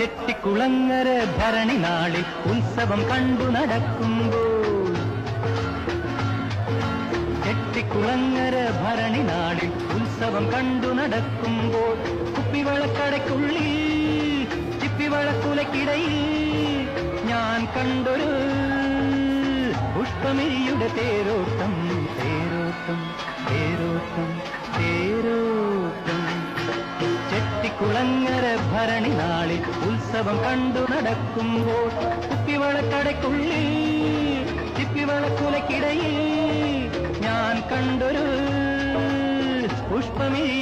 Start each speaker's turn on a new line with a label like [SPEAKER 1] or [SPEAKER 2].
[SPEAKER 1] ചെട്ടിക്കുളങ്ങര ഭരണി നാളിൽ ഉത്സവം കണ്ടു നടക്കുമ്പോൾ, ചെട്ടിക്കുളങ്ങര ഭരണി നാളിൽ ഉത്സവം കണ്ടു നടക്കുമ്പോൾ, കുപ്പിവളക്കടയ്ക്കുള്ളിൽ ചിപ്പിവളക്കുലക്കിടയിൽ ഞാൻ കണ്ടൊരു പുഷ്പമിരിയുടെ തേരോട്ടം, തേരോട്ടം, തേരോട്ടം, തേരോട്ടം. ചെട്ടിക്കുളങ്ങര ഭരണി നാളിൽ ഉത്സവം കണ്ടു നടക്കുമ്പോൾ, കുപ്പിവളക്കടയ്ക്കുള്ളിൽ ചിപ്പിവളക്കുലക്കിടയിൽ ഞാൻ കണ്ടൊരു പുഷ്പമിരി